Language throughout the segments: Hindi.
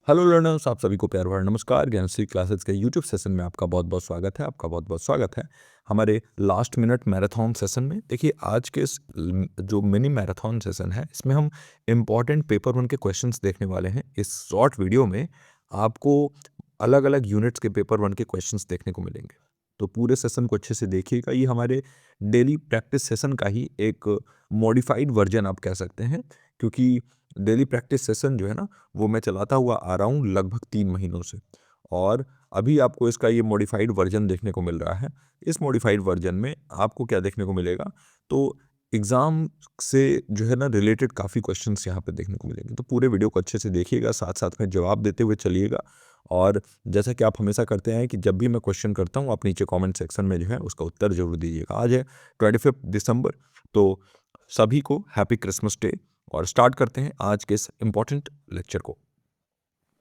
हेलो लर्नर्स, आप सभी को प्यार भरा नमस्कार। ज्ञानश्री क्लासेस के यूट्यूब सेशन में आपका बहुत बहुत स्वागत है। आपका बहुत बहुत स्वागत है हमारे लास्ट मिनट मैराथन सेशन में। देखिए, आज के इस जो मिनी मैराथन सेशन है, इसमें हम इम्पॉर्टेंट पेपर वन के क्वेश्चंस देखने वाले हैं। इस शॉर्ट वीडियो में आपको अलग अलग यूनिट्स के पेपर वन के क्वेश्चंस देखने को मिलेंगे। तो पूरे सेशन को अच्छे से देखिएगा। ये हमारे डेली प्रैक्टिस सेशन का ही एक मॉडिफाइड वर्जन आप कह सकते हैं, क्योंकि डेली प्रैक्टिस सेशन जो है ना, वो मैं चलाता हुआ आ रहा हूँ लगभग 3 महीनों से, और अभी आपको इसका ये मॉडिफाइड वर्जन देखने को मिल रहा है। इस मॉडिफाइड वर्जन में आपको क्या देखने को मिलेगा, तो एग्ज़ाम से जो है ना रिलेटेड काफ़ी क्वेश्चंस यहाँ पे देखने को मिलेंगे। तो पूरे वीडियो को अच्छे से देखिएगा, साथ साथ में जवाब देते हुए चलिएगा। और जैसा कि आप हमेशा करते हैं कि जब भी मैं क्वेश्चन करता हूँ, आप नीचे कॉमेंट सेक्शन में जो है उसका उत्तर जरूर दीजिएगा। आज है 25 दिसंबर, तो सभी को हैप्पी क्रिसमस डे। और स्टार्ट करते हैं आज के इस इंपॉर्टेंट लेक्चर को।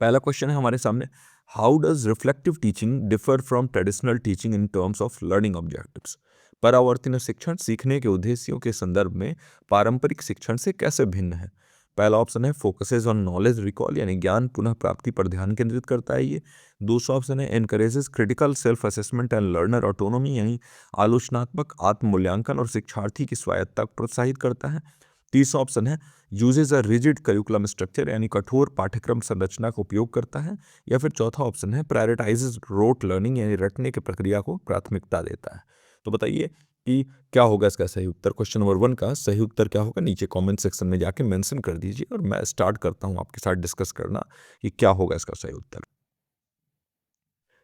पहला क्वेश्चन है हमारे सामने, how does reflective teaching differ from traditional teaching in terms of learning objectives? परावर्तन शिक्षण सीखने के उद्देश्यों के संदर्भ में पारंपरिक शिक्षण से कैसे भिन्न है? पहला ऑप्शन है फोकसेस ऑन नॉलेज रिकॉल, यानी ज्ञान पुनः प्राप्ति पर ध्यान केंद्रित करता है ये। दूसरा ऑप्शन है encourages critical self assessment and learner autonomy, यानी आलोचनात्मक आत्ममूल्यांकन और शिक्षार्थी की स्वायत्तता को प्रोत्साहित करता है। तीसरा ऑप्शन है usage a rigid curriculum structure, यानी कठोर पाठ्यक्रम संरचना का उपयोग करता है। या फिर चौथा ऑप्शन है प्रायोरिटाइजेज रोट लर्निंग, यानी रटने की प्रक्रिया को प्राथमिकता देता है। तो बताइए कि क्या होगा इसका सही उत्तर। क्वेश्चन नंबर 1 का सही उत्तर क्या होगा, नीचे कमेंट सेक्शन में जाके मेंशन कर दीजिए, और मैं स्टार्ट करता हूं आपके साथ डिस्कस करना कि क्या होगा इसका सही उत्तर।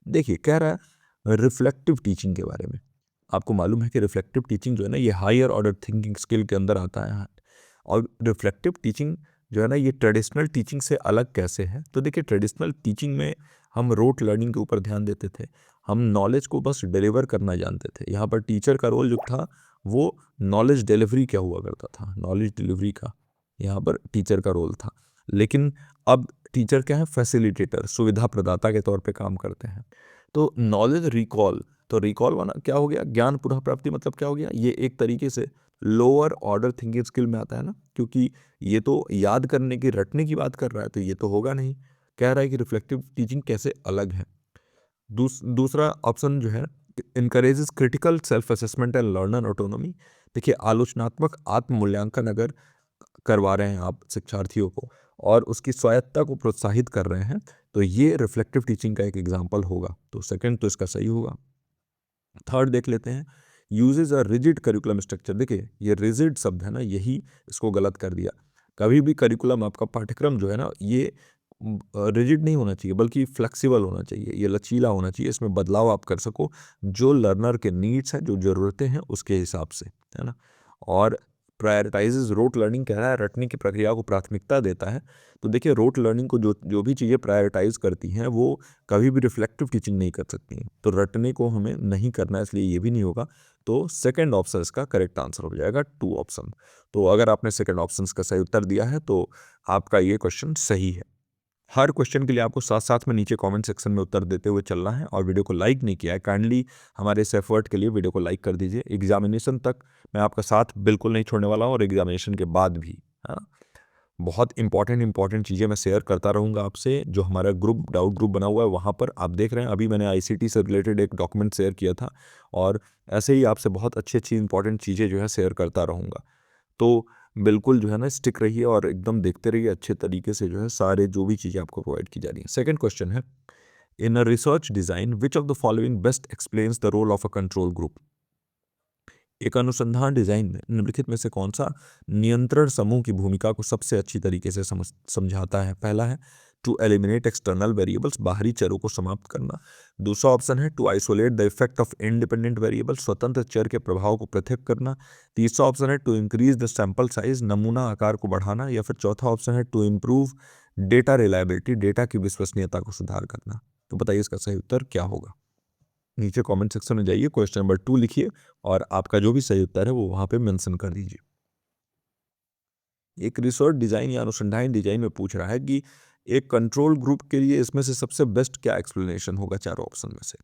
देखिए, कह रहा है रिफ्लेक्टिव टीचिंग के बारे में। आपको मालूम है कि रिफ्लेक्टिव टीचिंग जो है ना, ये हायर ऑर्डर थिंकिंग स्किल के अंदर आता है। और रिफ्लेक्टिव टीचिंग जो है ना, ये ट्रेडिशनल टीचिंग से अलग कैसे है। तो देखिए, ट्रेडिशनल टीचिंग में हम रोट लर्निंग के ऊपर ध्यान देते थे, हम नॉलेज को बस डिलीवर करना जानते थे। यहाँ पर टीचर का रोल जो था, वो नॉलेज डिलीवरी क्या हुआ करता था, नॉलेज डिलीवरी का यहाँ पर टीचर का रोल था। लेकिन अब टीचर क्या है, फैसिलिटेटर, सुविधा प्रदाता के तौर पे काम करते हैं। तो नॉलेज रिकॉल, तो रिकॉल वाला क्या हो गया, ज्ञान पुनः प्राप्ति मतलब क्या हो गया, ये एक तरीके से लोअर ऑर्डर थिंकिंग स्किल में आता है ना, क्योंकि ये तो याद करने की, रटने की बात कर रहा है, तो ये तो होगा नहीं। कह रहा है कि रिफ्लेक्टिव टीचिंग कैसे अलग है। दूसरा ऑप्शन जो है, encourages critical self assessment and learner autonomy. देखिए, आलोचनात्मक आत्म मूल्यांकन अगर करवा रहे हैं आप शिक्षार्थियों को, और उसकी स्वायत्तता को प्रोत्साहित कर रहे हैं, तो ये रिफ्लेक्टिव टीचिंग का एक एग्जाम्पल होगा। तो सेकंड तो इसका सही होगा। थर्ड देख लेते हैं, usage a rigid curriculum structure. देखिए, ये रिजिड शब्द है ना, यही इसको गलत कर दिया। कभी भी करिकुलम, आपका पाठ्यक्रम जो है ना, ये रिजिड नहीं होना चाहिए, बल्कि फ्लेक्सिबल होना चाहिए, ये लचीला होना चाहिए। इसमें बदलाव आप कर सको जो लर्नर के नीड्स हैं, जो ज़रूरतें हैं, उसके हिसाब से, है ना। और प्रायोरिटाइजेज रोट लर्निंग, कह रहा है रटने की प्रक्रिया को प्राथमिकता देता है। तो देखिए, रोट लर्निंग को जो जो भी चीज़ें प्रायोरिटाइज करती हैं, वो कभी भी रिफ्लेक्टिव टीचिंग नहीं कर सकती हैं। तो रटने को हमें नहीं करना है, इसलिए ये भी नहीं होगा। तो सेकंड ऑप्शन इसका करेक्ट आंसर हो जाएगा, 2 ऑप्शन। तो अगर आपने सेकंड ऑप्शन का सही उत्तर दिया है, तो आपका ये क्वेश्चन सही है। हर क्वेश्चन के लिए आपको साथ साथ में नीचे कमेंट सेक्शन में उत्तर देते हुए चलना है। और वीडियो को लाइक नहीं किया है, काइंडली हमारे इस एफर्ट के लिए वीडियो को लाइक कर दीजिए। एग्जामिनेशन तक मैं आपका साथ बिल्कुल नहीं छोड़ने वाला हूँ, और एग्जामिनेशन के बाद भी, है ना। बहुत इंपॉर्टेंट चीज़ें मैं शेयर करता रहूँगा आपसे। जो हमारा ग्रुप, डाउट ग्रुप बना हुआ है, वहाँ पर आप देख रहे हैं, अभी मैंने आईसीटी से रिलेटेड एक डॉक्यूमेंट शेयर किया था, और ऐसे ही आपसे बहुत अच्छी अच्छी इंपॉर्टेंट चीज़ें जो है शेयर करता रहूँगा। तो बिल्कुल जो है ना, स्टिक रहिए और एकदम देखते रहिए अच्छे तरीके से, जो है सारे जो भी चीज़ें आपको प्रोवाइड की जा रही हैं। सेकंड क्वेश्चन है, in a research design which of the following best explains the role of a control group? एक अनुसंधान डिजाइन में निम्नलिखित में से कौन सा नियंत्रण समूह की भूमिका को सबसे अच्छी तरीके से समझाता है? पहला है टू एलिमिनेट एक्सटर्नल वेरिएबल्स, बाहरी चरों को समाप्त करना। दूसरा ऑप्शन है to isolate the effect of independent variable, स्वतंत्र चर के प्रभाव को पृथक करना। तीसरा ऑप्शन है to increase the sample size, नमूना आकार को बढ़ाना। या फिर चौथा ऑप्शन है to improve data reliability, data की विश्वसनीयता को सुधार करना। तो बताइए इसका सही उत्तर क्या होगा। नीचे कमेंट सेक्शन में जाइए, क्वेश्चन नंबर 2 लिखिए, और आपका जो भी सही उत्तर है वो वहां पे मेंशन कर दीजिए। एक रिसर्च डिजाइन या अनुसंधान डिजाइन में पूछ रहा है कि एक कंट्रोल ग्रुप के लिए इसमें से सबसे बेस्ट क्या एक्सप्लेनेशन होगा चारों ऑप्शन में से।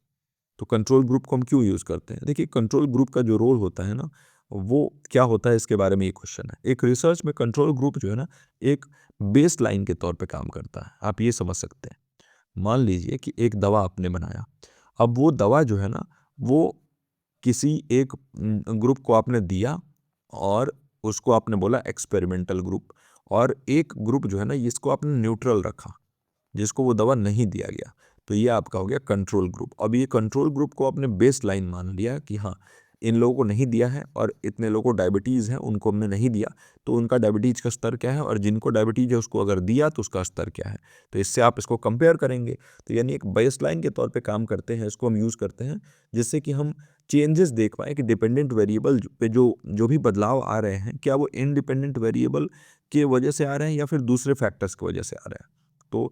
तो कंट्रोल ग्रुप को हम क्यों यूज करते हैं? देखिए, कंट्रोल ग्रुप का जो रोल होता है ना, वो क्या होता है इसके बारे में ये क्वेश्चन है। एक रिसर्च में कंट्रोल ग्रुप जो है ना एक बेस लाइन के तौर पे काम करता है। आप ये समझ सकते हैं, मान लीजिए कि एक दवा आपने बनाया, अब वो दवा जो है ना वो किसी एक ग्रुप को आपने दिया और उसको आपने बोला एक्सपेरिमेंटल ग्रुप, और एक ग्रुप जो है ना इसको आपने न्यूट्रल रखा जिसको वो दवा नहीं दिया गया, तो ये आपका हो गया कंट्रोल ग्रुप। अब ये कंट्रोल ग्रुप को आपने बेस लाइन मान लिया कि हाँ इन लोगों को नहीं दिया है और इतने लोगों को डायबिटीज़ है उनको हमने नहीं दिया, तो उनका डायबिटीज़ का स्तर क्या है और जिनको डायबिटीज़ है उसको अगर दिया तो उसका स्तर क्या है। तो इससे आप इसको कंपेयर करेंगे, तो यानी एक बेस लाइन के तौर पे काम करते हैं, इसको हम यूज़ करते हैं जिससे कि हम चेंजेस देख पाएँ कि डिपेंडेंट वेरिएबल पे जो जो भी बदलाव आ रहे हैं क्या वो इंडिपेंडेंट वेरिएबल के वजह से आ रहे हैं या फिर दूसरे फैक्टर्स की वजह से आ रहे हैं। तो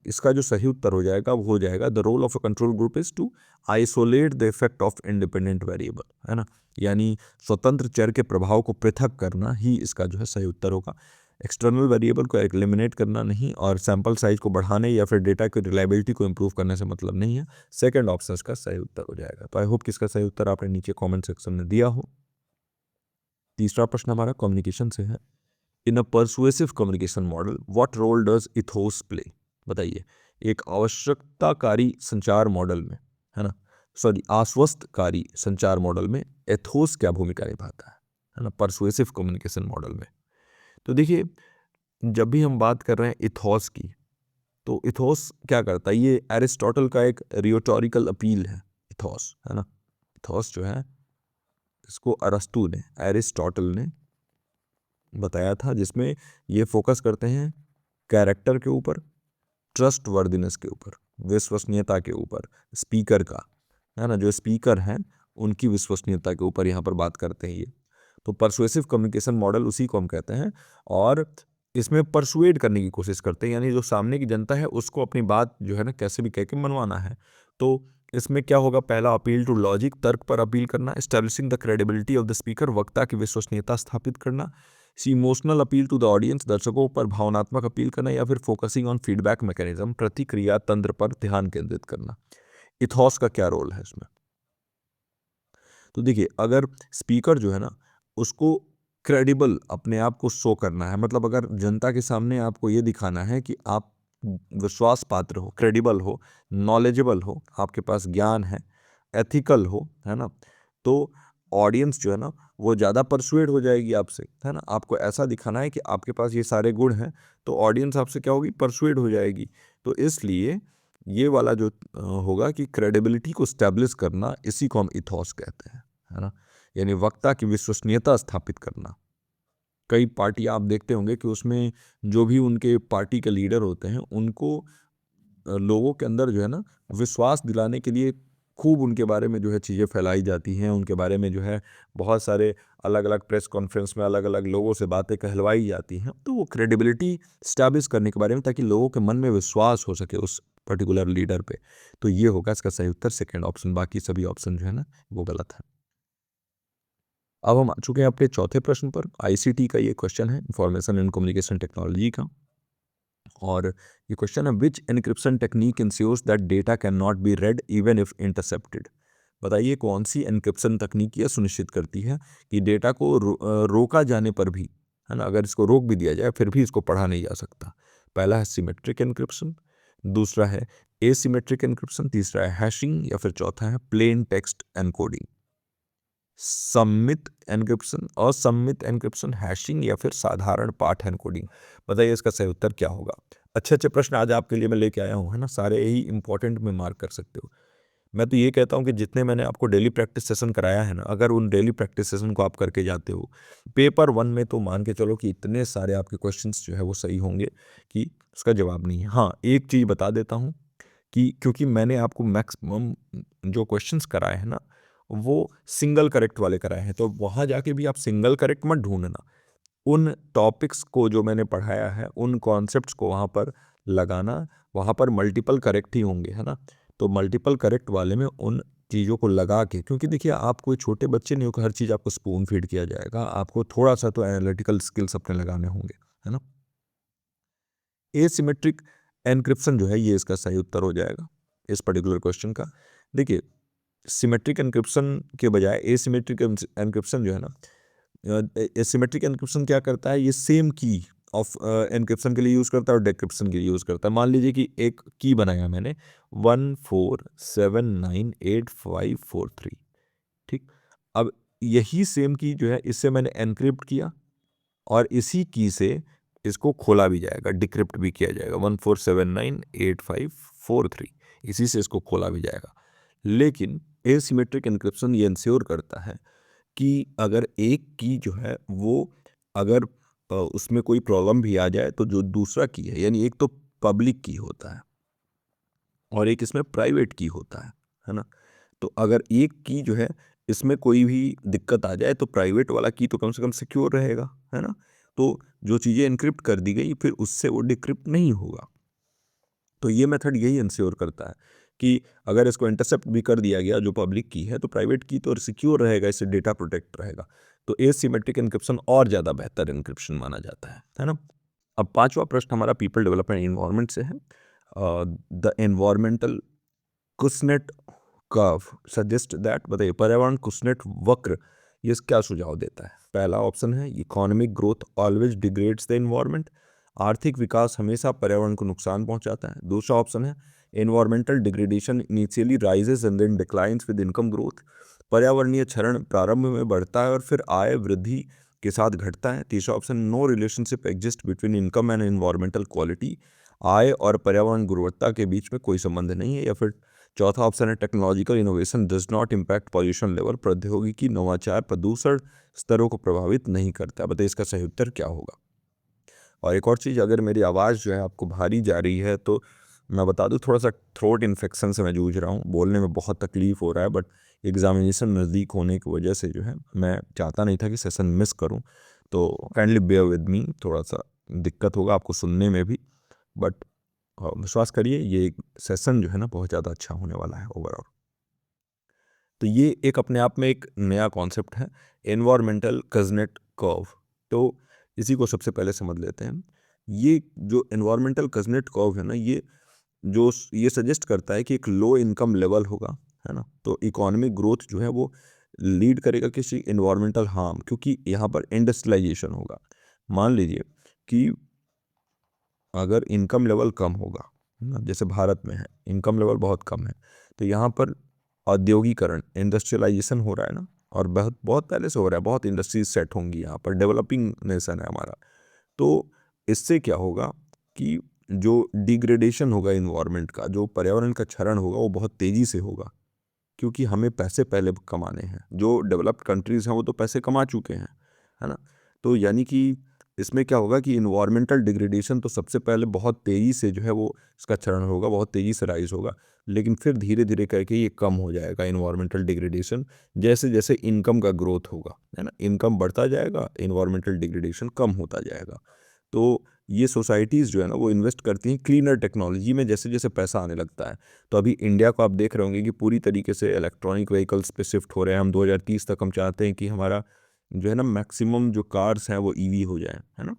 इसका जो सही उत्तर हो जाएगा वो हो जाएगा the role of a control group is to isolate the effect of independent variable, है ना, यानी स्वतंत्र चर के प्रभाव को पृथक करना ही इसका जो है सही उत्तर होगा। एक्सटर्नल वेरिएबल को एलिमिनेट करना नहीं और सैंपल साइज को बढ़ाने या फिर डेटा की रिलायबिलिटी को इंप्रूव करने से मतलब नहीं है। सेकंड ऑप्शन का सही उत्तर हो जाएगा। तो आई होप कि इसका सही उत्तर आपने नीचे कमेंट सेक्शन में दिया हो। तीसरा प्रश्न हमारा कम्युनिकेशन से है। In a persuasive communication model what role does ethos play. बताइए, एक आवश्यकताकारी संचार मॉडल में, है ना, सॉरी आश्वस्तकारी संचार मॉडल में एथोस क्या भूमिका निभाता है ना, परसुएसिव कम्युनिकेशन मॉडल में। तो देखिए, जब भी हम बात कर रहे हैं इथोस की, तो इथोस क्या करता है, ये एरिस्टोटल का एक रियोटोरिकल अपील है। इथोस, है ना, इथोस जो है इसको अरस्तु ने, एरिस्टोटल ने बताया था, जिसमें ये फोकस करते हैं कैरेक्टर के ऊपर, ट्रस्ट वर्दिनेस के ऊपर, विश्वसनीयता के ऊपर, स्पीकर का, है ना, जो स्पीकर हैं उनकी विश्वसनीयता के ऊपर यहाँ पर बात करते हैं ये। तो परसुएसिव कम्युनिकेशन मॉडल उसी को हम कहते हैं, और इसमें परसुएड करने की कोशिश करते हैं, यानी जो सामने की जनता है उसको अपनी बात जो है ना कैसे भी कह के मनवाना है। तो इसमें क्या होगा, पहला अपील टू लॉजिक, तर्क पर अपील करना, establishing the credibility of the speaker, वक्ता की विश्वसनीयता स्थापित करना, emotional appeal to the audience, दर्शकों पर भावनात्मक अपील करना, या फिर फोकसिंग ऑन फीडबैक मैकेनिज्म, प्रतिक्रिया तंत्र पर ध्यान केंद्रित करना। इथॉस का क्या रोल है इसमें। तो देखिए, अगर स्पीकर जो है ना उसको क्रेडिबल अपने आप को शो करना है, मतलब अगर जनता के सामने आपको ये दिखाना है कि आप विश्वास पात्र हो, क्रेडिबल हो, नॉलेजेबल हो, आपके पास ज्ञान है, एथिकल हो, है ना, तो ऑडियंस जो है ना वो ज़्यादा परसुएड हो जाएगी आपसे, है ना। आपको ऐसा दिखाना है कि आपके पास ये सारे गुण हैं, तो ऑडियंस आपसे क्या होगी, परसुएड हो जाएगी। तो इसलिए ये वाला जो होगा कि क्रेडिबिलिटी को स्टैब्लिश करना, इसी को हम इथॉस कहते हैं, है ना, यानी वक्ता की विश्वसनीयता स्थापित करना। कई पार्टी आप देखते होंगे कि उसमें जो भी उनके पार्टी के लीडर होते हैं उनको लोगों के अंदर जो है ना विश्वास दिलाने के लिए खूब उनके बारे में जो है चीज़ें फैलाई जाती हैं, उनके बारे में जो है बहुत सारे अलग अलग प्रेस कॉन्फ्रेंस में अलग अलग लोगों से बातें कहलवाई जाती हैं, तो वो क्रेडिबिलिटी स्टैब्लिश करने के बारे में, ताकि लोगों के मन में विश्वास हो सके उस पर्टिकुलर लीडर पे। तो ये होगा इसका सही उत्तर, सेकेंड ऑप्शन। बाकी सभी ऑप्शन जो है ना वो गलत है। अब हम आ चुके हैं अपने चौथे प्रश्न पर। आईसीटी का ये क्वेश्चन है, इंफॉर्मेशन एंड कम्युनिकेशन टेक्नोलॉजी का, और ये क्वेश्चन है, which encryption technique ensures that data can not be read even if intercepted. बताइए, कौन सी एनक्रिप्शन तकनीक यह सुनिश्चित करती है कि डेटा को रोका जाने पर भी, है ना, अगर इसको रोक भी दिया जाए फिर भी इसको पढ़ा नहीं जा सकता। पहला है सिमेट्रिक एनक्रिप्शन, दूसरा है एसिमेट्रिक एनक्रिप्शन, तीसरा है हैशिंग, या फिर चौथा है प्लेन टेक्स्ट एनकोडिंग। सम्मित एन्क्रिप्शन, असम्मित एन्क्रिप्शन, हैशिंग, या फिर साधारण पाठ एन्कोडिंग। बताइए इसका सही उत्तर क्या होगा। अच्छे अच्छे प्रश्न आज आपके लिए मैं लेके आया हूँ, है ना, सारे ही इंपॉर्टेंट में मार्क कर सकते हो। मैं तो ये कहता हूँ कि जितने मैंने आपको डेली प्रैक्टिस सेशन कराया है ना, अगर उन डेली प्रैक्टिस सेशन को आप करके जाते हो, पेपर 1 में तो मान के चलो कि इतने सारे आपके क्वेश्चंस जो है वो सही होंगे कि उसका जवाब नहीं है। हाँ, एक चीज़ बता देता हूँ कि क्योंकि मैंने आपको मैक्सिमम जो क्वेश्चंस कराए हैं ना वो सिंगल करेक्ट वाले कराए हैं, तो वहाँ जाके भी आप सिंगल करेक्ट मत ढूंढना। उन टॉपिक्स को जो मैंने पढ़ाया है, उन कॉन्सेप्ट्स को वहाँ पर लगाना, वहाँ पर मल्टीपल करेक्ट ही होंगे, है ना। तो मल्टीपल करेक्ट वाले में उन चीज़ों को लगा के, क्योंकि देखिए आप कोई छोटे बच्चे नहीं हो कि हर चीज़ आपको स्पून फीड किया जाएगा, आपको थोड़ा सा तो एनालिटिकल स्किल्स अपने लगाने होंगे, है ना। एसिमेट्रिक एन्क्रिप्शन जो है ये इसका सही उत्तर हो जाएगा इस पर्टिकुलर क्वेश्चन का। देखिए, सिमेट्रिक एन्क्रिप्शन के बजाय एसिमेट्रिक एन्क्रिप्शन जो है ना, एसिमेट्रिक एन्क्रिप्शन क्या करता है, ये सेम की ऑफ एन्क्रिप्शन के लिए यूज़ करता है और डिक्रिप्शन के लिए यूज़ करता है। मान लीजिए कि एक की बनाया मैंने 14798543, ठीक। अब यही सेम की जो है इससे मैंने एनक्रिप्ट किया और इसी की से इसको खोला भी जाएगा, डिक्रिप्ट भी किया जाएगा 14798543, इसी से इसको खोला भी जाएगा। लेकिन एसिमेट्रिक एन्क्रिप्शन ये इंश्योर करता है कि अगर एक की जो है वो अगर उसमें कोई प्रॉब्लम भी आ जाए तो जो दूसरा की है, यानी एक तो पब्लिक की होता है और एक इसमें प्राइवेट की होता है ना। तो अगर एक की जो है इसमें कोई भी दिक्कत आ जाए तो प्राइवेट वाला की तो कम से कम सिक्योर रहेगा, है ना। तो जो चीज़ें इनक्रिप्ट कर दी गई फिर उससे वो डिक्रिप्ट नहीं होगा। तो ये मेथड यही इंश्योर करता है कि अगर इसको इंटरसेप्ट भी कर दिया गया जो पब्लिक की है तो प्राइवेट की तो सिक्योर रहेगा, इससे डेटा प्रोटेक्ट रहेगा। तो एसिमेट्रिक एन्क्रिप्शन और ज़्यादा बेहतर एन्क्रिप्शन माना जाता है ना। अब पांचवा प्रश्न हमारा पीपल डेवलपमेंट एनवायरनमेंट से है। The environmental Kuznets curve suggest that, बताइए पर्यावरण कुसनेट वक्र ये क्या सुझाव देता है। पहला ऑप्शन है economic growth always degrades the environment, आर्थिक विकास हमेशा पर्यावरण को नुकसान पहुंचाता है। दूसरा ऑप्शन है environmental degradation initially rises and then declines with income growth, पर्यावरणीय क्षरण प्रारंभ में बढ़ता है और फिर आय वृद्धि के साथ घटता है। तीसरा option no relationship exist between income and environmental quality, आय और पर्यावरण गुणवत्ता के बीच में कोई संबंध नहीं है। या फिर चौथा ऑप्शन है technological innovation does not impact pollution level, प्रौद्योगिकी नवाचार प्रदूषण स्तरों को प्रभावित नहीं करता। बताइए इसका सही उत्तर क्या होगा। और एक और चीज़, अगर मेरी आवाज़ जो है आपको भारी जा रही है तो मैं बता दूं थोड़ा सा थ्रोट इन्फेक्शन से मैं जूझ रहा हूँ, बोलने में बहुत तकलीफ़ हो रहा है, बट एग्जामिनेशन नज़दीक होने की वजह से जो है मैं चाहता नहीं था कि सेशन मिस करूँ, तो काइंडली बेयर विद मी, थोड़ा सा दिक्कत होगा आपको सुनने में भी, बट विश्वास करिए ये सेशन जो है ना बहुत ज़्यादा अच्छा होने वाला है ओवरऑल। तो ये एक अपने आप में एक नया कॉन्सेप्ट है एनवायरमेंटल कजनेट कर्व। तो इसी को सबसे पहले समझ लेते हैं। ये जो एनवायरमेंटल कजनेट कर्व है ना, ये सजेस्ट करता है कि एक लो इनकम लेवल होगा, है ना। तो इकोनॉमिक ग्रोथ जो है वो लीड करेगा किसी एनवायरमेंटल हार्म, क्योंकि यहाँ पर इंडस्ट्रियलाइजेशन होगा। मान लीजिए कि अगर इनकम लेवल कम होगा, है ना, जैसे भारत में है इनकम लेवल बहुत कम है, तो यहाँ पर औद्योगिकरण इंडस्ट्रियलाइजेशन हो रहा है ना, और बहुत बहुत पहले से हो रहा है, बहुत इंडस्ट्रीज सेट होंगी, यहाँ पर डेवलपिंग नेशन है हमारा। तो इससे क्या होगा कि जो डिग्रेडेशन होगा इन्वायरमेंट का, जो पर्यावरण का क्षरण होगा वो बहुत तेज़ी से होगा, क्योंकि हमें पैसे पहले कमाने हैं। जो डेवलप्ड कंट्रीज़ हैं वो तो पैसे कमा चुके हैं, है ना। तो यानी कि इसमें क्या होगा कि इन्वायरमेंटल डिग्रेडेशन तो सबसे पहले बहुत तेज़ी से जो है वो इसका चरण होगा, बहुत तेज़ी से राइज होगा, लेकिन फिर धीरे धीरे करके ये कम हो जाएगा इन्वायरमेंटल डिग्रेडेशन, जैसे जैसे इनकम का ग्रोथ होगा, है ना। इनकम बढ़ता जाएगा, इन्वायरमेंटल डिग्रेडेशन कम होता जाएगा। तो ये सोसाइटीज़ जो है ना वो इन्वेस्ट करती हैं क्लीनर टेक्नोलॉजी में, जैसे जैसे पैसा आने लगता है। तो अभी इंडिया को आप देख रहे होंगे कि पूरी तरीके से इलेक्ट्रॉनिक व्हीकल्स पे शिफ्ट हो रहे हैं। हम 2030 तक हम चाहते हैं कि हमारा जो है ना मैक्सिमम जो कार्स हैं वो ईवी हो जाए, है ना।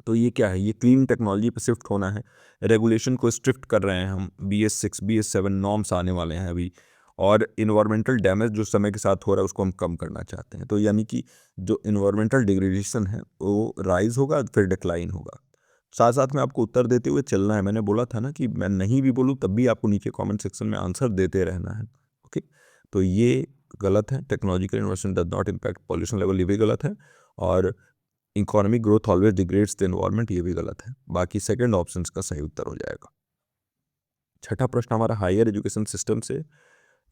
तो ये क्या है, ये क्लीन टेक्नोलॉजी पे शिफ्ट होना है। रेगुलेशन को स्ट्रिक्ट कर रहे हैं हम, BS6 BS7 नॉर्म्स आने वाले हैं अभी, और इन्वायरमेंटल डैमेज जो समय के साथ हो रहा है उसको हम कम करना चाहते हैं। तो यानी कि जो इन्वायरमेंटल डिग्रेडेशन है वो राइज होगा फिर डिक्लाइन होगा। साथ साथ में आपको उत्तर देते हुए चलना है। मैंने बोला था ना कि मैं नहीं भी बोलूँ तब भी आपको नीचे कमेंट सेक्शन में आंसर देते रहना है, ओके। तो ये गलत है, technological innovation does not impact pollution level, ये भी गलत है। और economic growth always degrades the environment, ये भी गलत है। बाकी सेकंड ऑप्शन का सही उत्तर हो जाएगा। छठा प्रश्न हमारा हायर एजुकेशन सिस्टम से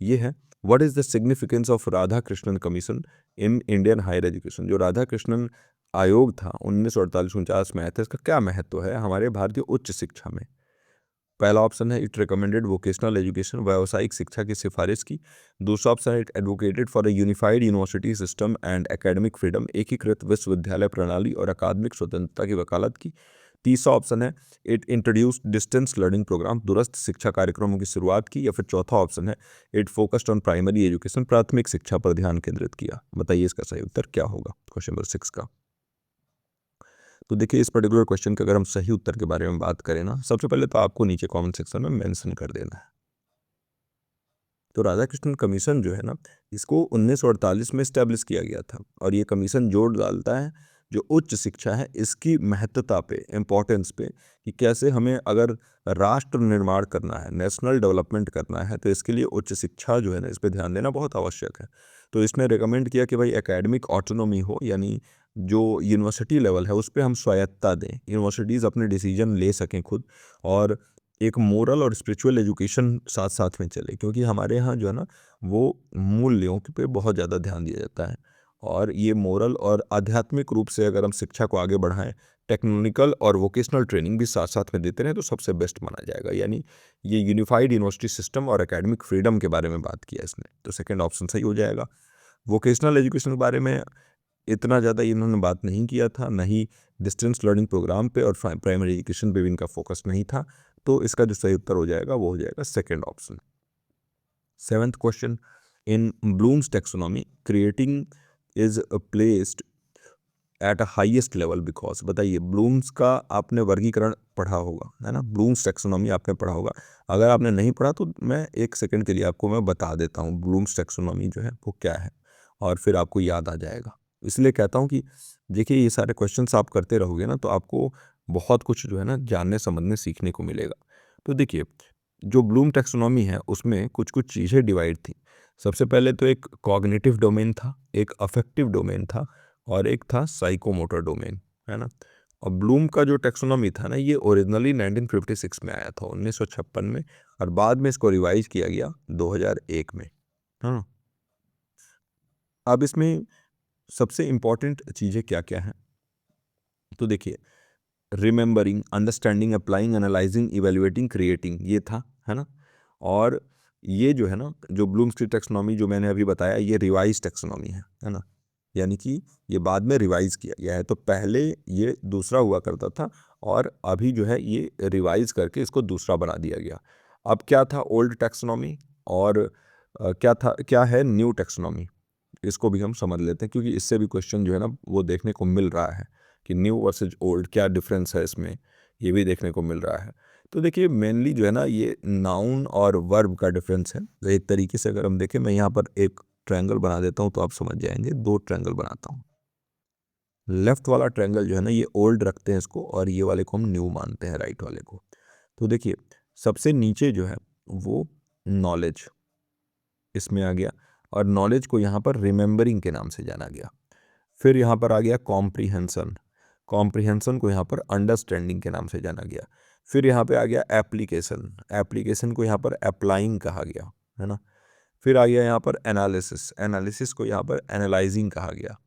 ये है, what is the significance of Radhakrishnan commission in Indian higher education. जो राधा कृष्णन आयोग था 1948-49 में आया था, इसका क्या महत्व है हमारे भारतीय उच्च शिक्षा में। पहला ऑप्शन है इट रिकमेंडेड वोकेशनल एजुकेशन, व्यावसायिक शिक्षा की सिफारिश की। दूसरा ऑप्शन है it advocated for a unified university system and academic freedom, एकीकृत विश्वविद्यालय प्रणाली और अकादमिक स्वतंत्रता की वकालत की। तीसरा ऑप्शन है it introduced distance learning program, दूरस्थ शिक्षा कार्यक्रमों की शुरुआत की। या फिर चौथा ऑप्शन है it focused on primary education, प्राथमिक शिक्षा पर ध्यान केंद्रित किया। बताइए इसका सही उत्तर क्या होगा क्वेश्चन नंबर 6 का। तो देखिए इस पर्टिकुलर क्वेश्चन के अगर हम सही उत्तर के बारे में बात करें ना, सबसे पहले तो आपको नीचे कमेंट सेक्शन में मेंशन कर देना है। तो राधाकृष्णन कमीशन जो है ना, इसको 1948 में इस्टेब्लिश किया गया था और ये कमीशन जोर डालता है जो उच्च शिक्षा है इसकी महत्ता पे, इम्पोर्टेंस पे, कि कैसे हमें अगर राष्ट्र निर्माण करना है, नेशनल डेवलपमेंट करना है, तो इसके लिए उच्च शिक्षा जो है ना, इस पर ध्यान देना बहुत आवश्यक है। तो इसने रिकमेंड किया कि भाई एकेडमिक ऑटोनॉमी हो, यानी जो यूनिवर्सिटी लेवल है उस पर हम स्वायत्ता दें, यूनिवर्सिटीज़ अपने डिसीजन ले सकें खुद, और एक मोरल और स्पिरिचुअल एजुकेशन साथ साथ में चले, क्योंकि हमारे यहाँ जो है ना वो मूल्यों पे बहुत ज़्यादा ध्यान दिया जाता है। और ये मोरल और आध्यात्मिक रूप से अगर हम शिक्षा को आगे बढ़ाएं, टेक्निकल और वोकेशनल ट्रेनिंग भी साथ साथ में देते रहें, तो सबसे बेस्ट माना जाएगा। यानी ये यूनिफाइड यूनिवर्सिटी सिस्टम और एकेडमिक फ्रीडम के बारे में बात किया इसने, तो सेकेंड ऑप्शन सही हो जाएगा। वोकेशनल एजुकेशन के बारे में इतना ज़्यादा इन्होंने बात नहीं किया था, न ही डिस्टेंस लर्निंग प्रोग्राम पे और प्राइमरी एजुकेशन पे भी इनका फोकस नहीं था। तो इसका जो सही उत्तर हो जाएगा वो हो जाएगा second option. 7th question, in blooms taxonomy creating is placed at a highest level because. बताइए, ब्लूम्स का आपने वर्गीकरण पढ़ा होगा, है ना, ब्लूम्स टेक्सोनॉमी आपने पढ़ा होगा। अगर आपने नहीं पढ़ा तो मैं एक सेकंड के लिए आपको मैं बता देता हूँ ब्लूम्स टेक्सोनॉमी जो है वो क्या है, और फिर आपको याद आ जाएगा। इसलिए कहता हूँ कि देखिए, ये सारे क्वेश्चंस आप करते रहोगे ना, तो आपको बहुत कुछ जो है ना जानने समझने सीखने को मिलेगा। तो देखिए, जो ब्लूम टेक्सोनॉमी है उसमें कुछ कुछ चीज़ें डिवाइड थी। सबसे पहले तो एक कॉग्निटिव डोमेन था, एक अफेक्टिव डोमेन था, और एक था साइकोमोटर डोमेन, है ना। और ब्लूम का जो टेक्सोनॉमी था ना, ये ओरिजिनली 1956 में आया था, 1956 में, और बाद में इसको रिवाइज किया गया 2001 में, हाँ। अब इसमें सबसे इम्पॉर्टेंट चीज़ें क्या क्या हैं, तो देखिए, remembering, understanding, applying, analysing, evaluating, creating, ये था, है ना। और ये जो है ना, जो ब्लूम्स की टेक्सोनॉमी जो मैंने अभी बताया, ये रिवाइज टेक्सोनॉमी है ना, यानी कि ये बाद में रिवाइज किया गया है। तो पहले ये दूसरा हुआ करता था और अभी जो है ये रिवाइज करके इसको दूसरा बना दिया गया। अब क्या था ओल्ड टेक्सोनॉमी, और क्या है न्यू टेक्सोनॉमी, इसको भी हम समझ लेते हैं, क्योंकि इससे भी क्वेश्चन जो है ना वो देखने को मिल रहा है कि न्यू वर्सेज ओल्ड क्या डिफरेंस है इसमें, ये भी देखने को मिल रहा है। तो देखिए, मेनली जो है ना ये नाउन और वर्ब का डिफरेंस है। तो एक तरीके से अगर हम देखें, मैं यहाँ पर एक ट्रायंगल बना देता हूँ तो आप समझ जाएंगे। दो ट्रायंगल बनाता हूँ। लेफ्ट वाला ट्रायंगल जो है ना ये ओल्ड रखते हैं इसको, और ये वाले को हम न्यू मानते हैं, राइट वाले को। तो देखिए, सबसे नीचे जो है वो नॉलेज इसमें आ गया, और नॉलेज को यहाँ पर रिमेंबरिंग के नाम से जाना गया। फिर यहाँ पर आ गया कॉम्प्रीहेंसन, कॉम्प्रीहेंसन को यहाँ पर अंडरस्टैंडिंग के नाम से जाना गया। फिर यहाँ पे आ गया एप्लीकेशन, एप्लीकेशन को यहाँ पर अप्लाइंग कहा गया, है ना। फिर आ गया यहाँ पर एनालिसिस, एनालिसिस को यहाँ पर एनालाइजिंग कहा गया।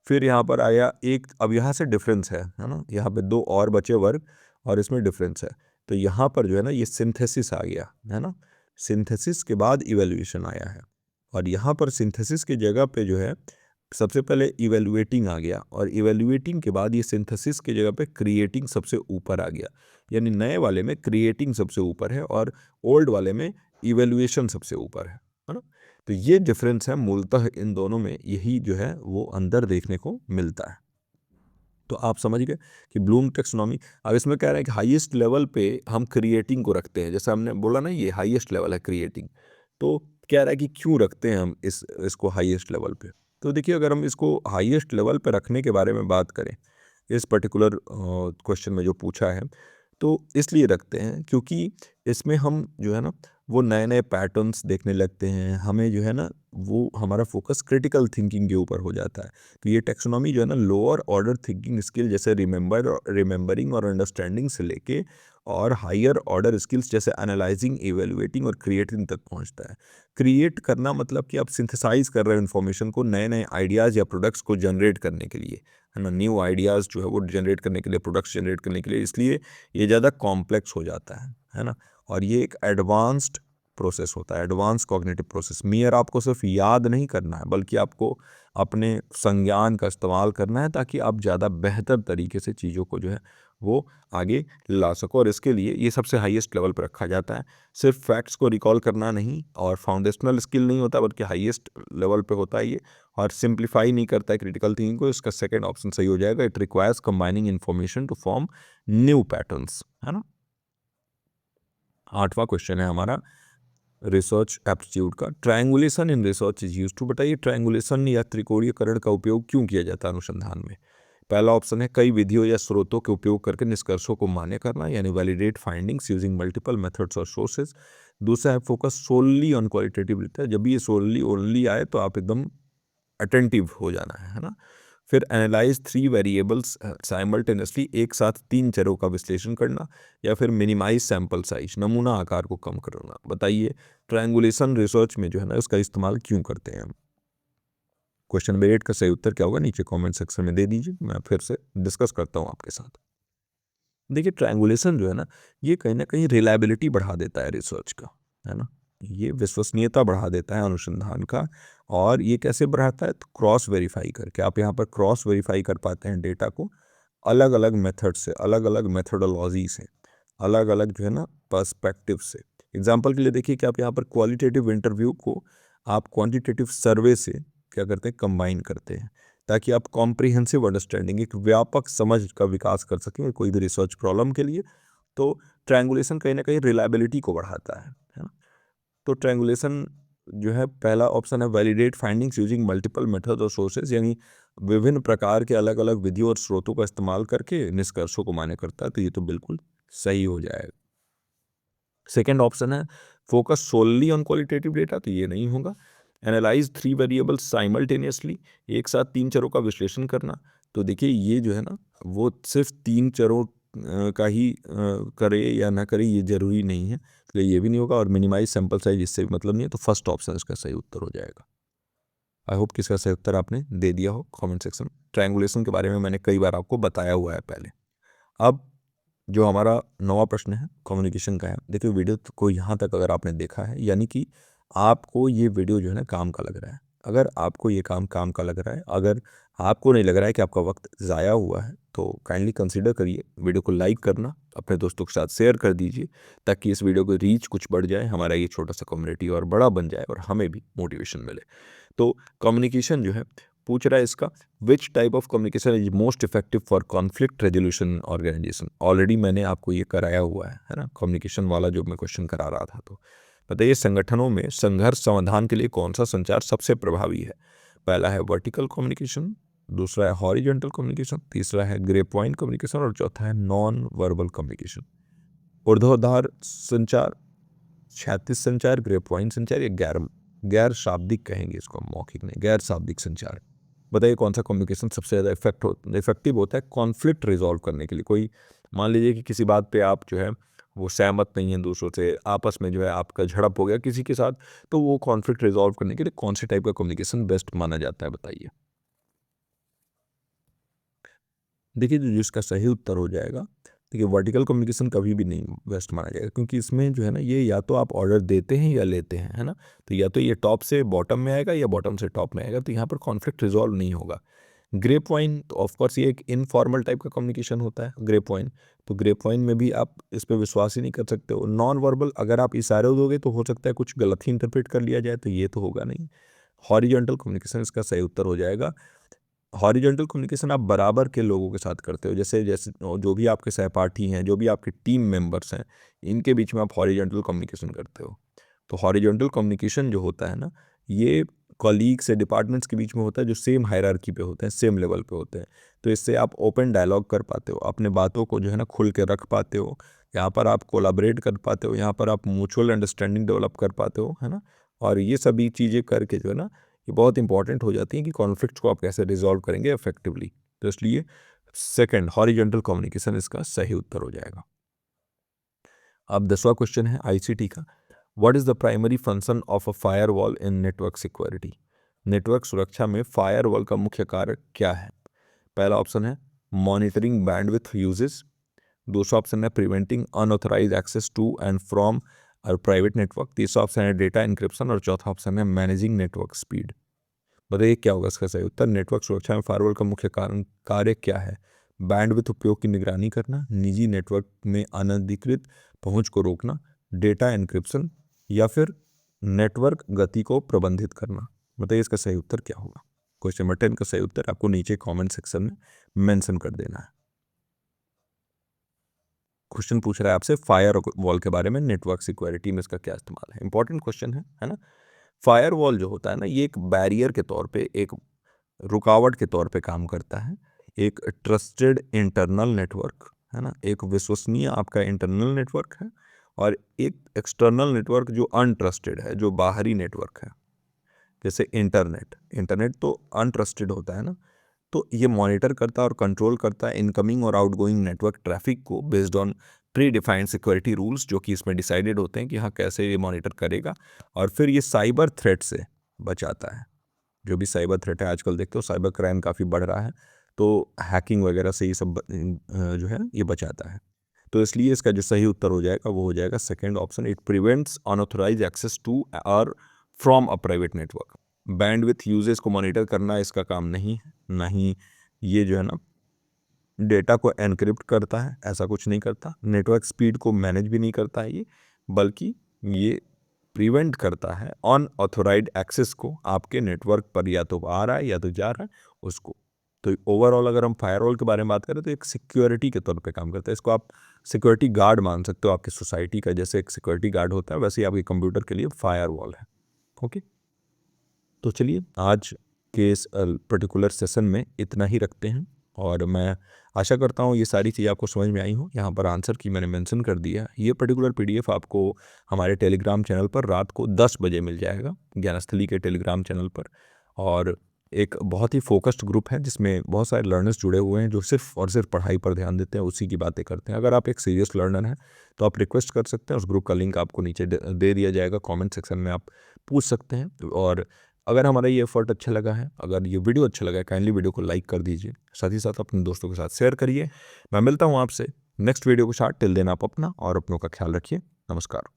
फिर यहाँ पर आया एक, अब यहाँ से डिफरेंस है ना, यहाँ पे दो और बचे वर्ग, और इसमें डिफरेंस है। तो यहाँ पर जो है ना ये सिंथेसिस आ गया, है ना। सिंथेसिस के बाद इवेल्युएशन आया है, और यहाँ पर सिंथेसिस की जगह पे जो है सबसे पहले इवेल्युएटिंग आ गया, और इवेल्युएटिंग के बाद ये सिंथेसिस की जगह पे क्रिएटिंग सबसे ऊपर आ गया। यानी नए वाले में क्रिएटिंग सबसे ऊपर है, और ओल्ड वाले में इवेल्युएशन सबसे ऊपर है ना। तो ये डिफरेंस है मूलतः इन दोनों में, यही जो है वो अंदर देखने को मिलता है। तो आप समझ गए कि ब्लूम टेक्सोनॉमी, अब इसमें कह रहे हैं कि हाईएस्ट लेवल पे हम क्रिएटिंग को रखते हैं, जैसे हमने बोला ना ये हाईएस्ट लेवल है क्रिएटिंग। तो कह रहा है कि क्यों रखते हैं हम इसको हाईएस्ट लेवल पे। तो देखिए, अगर हम इसको हाईएस्ट लेवल पे रखने के बारे में बात करें, इस पर्टिकुलर क्वेश्चन में जो पूछा है, तो इसलिए रखते हैं क्योंकि इसमें हम जो है ना वो नए नए पैटर्न्स देखने लगते हैं, हमें जो है ना वो हमारा फोकस क्रिटिकल थिंकिंग के ऊपर हो जाता है। तो ये टेक्सोनॉमी जो है ना लोअर ऑर्डर थिंकिंग स्किल जैसे रिमेंबरिंग और अंडरस्टैंडिंग से लेके और हायर ऑर्डर स्किल्स जैसे एनालाइजिंग, इवेलुएटिंग और क्रिएटिंग तक पहुंचता है। क्रिएट करना मतलब कि आप सिंथेसाइज कर रहे हो इन्फॉर्मेशन को, नए नए आइडियाज़ या प्रोडक्ट्स को जनरेट करने के लिए, है ना, न्यू आइडियाज़ जो है वो जनरेट करने के लिए, प्रोडक्ट्स जनरेट करने के लिए, इसलिए ये ज़्यादा कॉम्प्लेक्स हो जाता है ना। और ये एक एडवांस्ड प्रोसेस होता है, एडवांस कॉग्निटिव प्रोसेस। मियर आपको सिर्फ याद नहीं करना है, बल्कि आपको अपने संज्ञान का इस्तेमाल करना है, ताकि आप ज़्यादा बेहतर तरीके से चीज़ों को जो है वो आगे ला सको। और इसके लिए ये सबसे हाईएस्ट लेवल पर रखा जाता है। सिर्फ फैक्ट्स को रिकॉल करना नहीं और फाउंडेशनल स्किल नहीं होता, बल्कि हाईएस्ट लेवल पे होता है ये, और सिंप्लीफाई नहीं करता है क्रिटिकल थिंकिंग को। इसका सेकेंड ऑप्शन सही हो जाएगा, it requires combining information to form new patterns, है ना। 8वां क्वेश्चन है हमारा, रिसर्च एप्टीट्यूड का। Triangulation in research is used to, बताइए ट्रायंगुलेशन या त्रिकोणीयकरण का उपयोग क्यों किया जाता है अनुसंधान में। पहला ऑप्शन है कई विधियों या स्रोतों के उपयोग करके निष्कर्षों को मान्य करना, यानी validate findings using multiple methods और सोर्सेज। दूसरा है फोकस सोनली ऑन क्वालिटेटिव डेटा, जब भी ये सोनली ओनली आए तो आप एकदम अटेंटिव हो जाना है ना। फिर एनालाइज 3 वेरिएबल्स साइमल्टेनियसली, एक साथ 3 चरों का विश्लेषण करना। या फिर मिनिमाइज सैंपल साइज, नमूना आकार को कम करना। बताइए ट्रायंगुलेशन रिसर्च में जो है ना इसका इस्तेमाल क्यों करते हैं हम। क्वेश्चन नंबर 8 का सही उत्तर क्या होगा नीचे कमेंट सेक्शन में दे दीजिए, मैं फिर से डिस्कस करता हूँ आपके साथ। देखिए ट्रायंगुलेशन जो है ना ये कहीं ना कहीं रिलायबिलिटी बढ़ा देता है रिसर्च का, है ना। ये विश्वसनीयता बढ़ा देता है अनुसंधान का। और ये कैसे बढ़ाता है, तो क्रॉस वेरीफाई करके आप यहाँ पर क्रॉस वेरीफाई कर पाते हैं डेटा को अलग अलग मेथड से, अलग अलग मेथोडोलॉजी से, अलग अलग जो है ना पर्सपेक्टिव से। एग्जाम्पल के लिए देखिए कि आप यहाँ पर क्वालिटेटिव इंटरव्यू को आप क्वांटिटेटिव सर्वे से क्या करते हैं, कंबाइन करते हैं, ताकि आप कॉम्प्रिहेंसिव अंडरस्टैंडिंग, एक व्यापक समझ का विकास कर सकें कोई भी रिसर्च प्रॉब्लम के लिए। तो ट्रायंगुलेशन कहीं ना कहीं रिलायबिलिटी को बढ़ाता है ना। तो ट्रायंगुलेशन जो है पहला ऑप्शन है validate findings using multiple method और सोर्सेज, यानी विभिन्न प्रकार के अलग अलग विधियों और स्रोतों का इस्तेमाल करके निष्कर्षों को मान्य करता है, तो ये तो बिल्कुल सही हो जाएगा। सेकेंड ऑप्शन है focus solely on qualitative data, तो ये नहीं होगा। एनालाइज 3 वेरिएबल्स साइमल्टेनियसली, एक साथ 3 चरों का विश्लेषण करना, तो देखिए ये जो है ना वो सिर्फ 3 चरों का ही करे या ना करे ये जरूरी नहीं है, तो ये भी नहीं होगा। और मिनिमाइज सैंपल साइज, इससे भी मतलब नहीं है, तो फर्स्ट ऑप्शन इसका सही उत्तर हो जाएगा। आई होप कि इसका सही उत्तर आपने दे दिया हो कमेंट सेक्शन में। ट्रायंगुलेशन के बारे में मैंने कई बार आपको बताया हुआ है पहले। अब जो हमारा नवा प्रश्न है कम्युनिकेशन का है। देखिए वीडियो को यहाँ तक अगर आपने देखा है, यानी कि आपको ये वीडियो जो है ना काम का लग रहा है। अगर आपको ये काम काम का लग रहा है, अगर आपको नहीं लग रहा है कि आपका वक्त ज़ाया हुआ है, तो काइंडली कंसीडर करिए वीडियो को लाइक करना, अपने दोस्तों के साथ शेयर कर दीजिए, ताकि इस वीडियो को रीच कुछ बढ़ जाए, हमारा ये छोटा सा कम्युनिटी और बड़ा बन जाए और हमें भी मोटिवेशन मिले। तो कम्युनिकेशन जो है पूछ रहा है इसका, which type of communication is most effective for conflict resolution organization. Already मैंने आपको ये कराया हुआ है ना, कम्युनिकेशन वाला जो मैं क्वेश्चन करा रहा था। तो बताइए संगठनों में संघर्ष समाधान के लिए कौन सा संचार सबसे प्रभावी है। पहला है वर्टिकल कम्युनिकेशन, दूसरा है हॉरिजॉन्टल कम्युनिकेशन, तीसरा है ग्रे पॉइंट कम्युनिकेशन और चौथा है नॉन वर्बल कम्युनिकेशन। ऊर्ध्वाधर संचार, क्षैतिज संचार, ग्रे पॉइंट संचार या गैर गैर शाब्दिक कहेंगे इसको, मौखिक नहीं, गैर शाब्दिक संचार। बताइए कौन सा कम्युनिकेशन सबसे ज़्यादा इफेक्टिव होता है कॉन्फ्लिक्ट रिजॉल्व करने के लिए। कोई मान लीजिए कि किसी बात पे आप जो है वो सहमत नहीं है दूसरों से, आपस में जो है आपका झड़प हो गया किसी के साथ, तो वो कॉन्फ्लिक्ट रिजॉल्व करने के लिए कौन से टाइप का कम्युनिकेशन बेस्ट माना जाता है, बताइए। देखिए जो जिसका सही उत्तर हो जाएगा, देखिए वर्टिकल कम्युनिकेशन कभी भी नहीं बेस्ट माना जाएगा, क्योंकि इसमें जो है ना ये या तो आप ऑर्डर देते हैं या लेते हैं, है ना। तो या तो ये टॉप से बॉटम में आएगा या बॉटम से टॉप में आएगा, तो यहाँ पर कॉन्फ्लिक्ट रिजॉल्व नहीं होगा। ग्रे पॉइंट तो ऑफकोर्स ये एक इनफॉर्मल टाइप का कम्युनिकेशन होता है ग्रे पॉइंट, तो ग्रे पॉइंट में भी आप इस पर विश्वास ही नहीं कर सकते हो। नॉन वर्बल अगर आप इशारे दोगे तो हो सकता है कुछ गलत ही इंटरप्रेट कर लिया जाए, तो ये तो होगा नहीं। हॉरिजॉन्टल कम्युनिकेशन इसका सही उत्तर हो जाएगा। हॉरिजॉन्टल कम्युनिकेशन आप बराबर के लोगों के साथ करते हो, जैसे जैसे जो भी आपके सहपाठी हैं, जो भी आपके टीम मेंबर्स हैं, इनके बीच में आप हॉरिजॉन्टल कम्युनिकेशन करते हो। तो हॉरिजॉन्टल कम्युनिकेशन जो होता है ना, ये कॉलीग्स से डिपार्टमेंट्स के बीच में होता है, जो सेम हायरार्की पे होते हैं, सेम लेवल पे होते हैं। तो इससे आप ओपन डायलॉग कर पाते हो, अपने बातों को जो है ना खुल के रख पाते हो। यहाँ पर आप कोलाबरेट कर पाते हो, यहाँ पर आप म्यूचुअल अंडरस्टैंडिंग डेवलप कर पाते हो, है ना। और ये सभी चीज़ें करके जो है ना ये बहुत इंपॉर्टेंट हो जाती हैं कि कॉन्फ्लिक्ट को आप कैसे रिजॉल्व करेंगे इफेक्टिवली। तो इसलिए सेकंड हॉरिजॉन्टल कम्युनिकेशन इसका सही उत्तर हो जाएगा। अब 10वां क्वेश्चन है आईसीटी का। What is the primary function of a firewall in network security. Network सुरक्षा में फायरवॉल का मुख्य कार्य क्या है। पहला ऑप्शन है मॉनिटरिंग बैंडविड्थ यूजेस, दूसरा ऑप्शन है preventing unauthorized access to and from और प्राइवेट नेटवर्क, तीसरा ऑप्शन है डेटा इंक्रिप्शन और चौथा ऑप्शन है मैनेजिंग नेटवर्क स्पीड। बताइए क्या होगा इसका सही उत्तर। नेटवर्क सुरक्षा में फायरवॉल का मुख्य कारण कार्य क्या है। बैंडविड्थ उपयोग की निगरानी करना, निजी नेटवर्क में अनधिकृत पहुंच को रोकना, डेटा एन्क्रिप्शन या फिर नेटवर्क गति को प्रबंधित करना। बताइए इसका सही उत्तर क्या होगा। क्वेश्चन नंबर 10 का सही उत्तर आपको नीचे कमेंट सेक्शन में मेंशन कर देना है। क्वेश्चन पूछ रहा है आपसे फायर वॉल के बारे में, नेटवर्क सिक्योरिटी में इसका क्या इस्तेमाल है। इंपॉर्टेंट क्वेश्चन है ना। फायर वॉल जो होता है ना, ये एक बैरियर के तौर पे, एक रुकावट के तौर पे काम करता है। एक ट्रस्टेड इंटरनल नेटवर्क है ना, एक विश्वसनीय आपका इंटरनल नेटवर्क है, और एक एक्सटर्नल नेटवर्क जो अनट्रस्टेड है, जो बाहरी नेटवर्क है। जैसे इंटरनेट तो अनट्रस्टेड होता है ना, तो ये मॉनिटर करता है और कंट्रोल करता है इनकमिंग और आउटगोइंग नेटवर्क ट्रैफिक को based on pre defined security rules, जो कि इसमें डिसाइडेड होते हैं कि हाँ कैसे ये मॉनिटर करेगा। और फिर ये साइबर थ्रेट से बचाता है। जो भी साइबर थ्रेट है, आजकल देखते हो साइबर क्राइम काफ़ी बढ़ रहा है, तो हैकिंग वगैरह से ये सब जो है ये बचाता है। तो इसलिए इसका जो सही उत्तर हो जाएगा वो हो जाएगा second option, it prevents unauthorise access to और from a private network. Bandwidth usages को मॉनिटर करना इसका काम नहीं है, ना ही ये जो है ना डेटा को एनक्रिप्ट करता है, ऐसा कुछ नहीं करता। नेटवर्क स्पीड को मैनेज भी नहीं करता है ये, बल्कि ये प्रिवेंट करता है अनऑथोराइज्ड एक्सेस को, आपके नेटवर्क पर या तो आ रहा है या तो जा रहा है उसको। तो ओवरऑल अगर हम फायरवॉल के बारे में बात करें तो एक सिक्योरिटी के तौर पे काम करता है। इसको आप सिक्योरिटी गार्ड मान सकते हो आपकी सोसाइटी का, जैसे एक सिक्योरिटी गार्ड होता है वैसे ही आपके कंप्यूटर के लिए फायरवॉल है। ओके, तो चलिए आज के इस पर्टिकुलर सेशन में इतना ही रखते हैं, और मैं आशा करता हूँ ये सारी चीज़ें आपको समझ में आई हो। यहाँ पर आंसर की मैंने मेंशन कर दिया है। ये पर्टिकुलर पीडीएफ आपको हमारे टेलीग्राम चैनल पर रात को 10 बजे मिल जाएगा, ज्ञानस्थली के टेलीग्राम चैनल पर। और एक बहुत ही फोकस्ड ग्रुप है जिसमें बहुत सारे लर्नर्स जुड़े हुए हैं जो सिर्फ और सिर्फ पढ़ाई पर ध्यान देते हैं, उसी की बातें करते हैं। अगर आप एक सीरियस लर्नर हैं तो आप रिक्वेस्ट कर सकते हैं, उस ग्रुप का लिंक आपको नीचे दे दिया जाएगा, कमेंट सेक्शन में आप पूछ सकते हैं। और अगर हमारा ये एफर्ट अच्छा लगा है, अगर ये वीडियो अच्छा लगा है, काइंडली वीडियो को लाइक कर दीजिए, साथ ही साथ अपने दोस्तों के साथ शेयर करिए। मैं मिलता हूँ आपसे नेक्स्ट वीडियो के साथ। टिल देन आप अपना और अपनों का ख्याल रखिए। नमस्कार।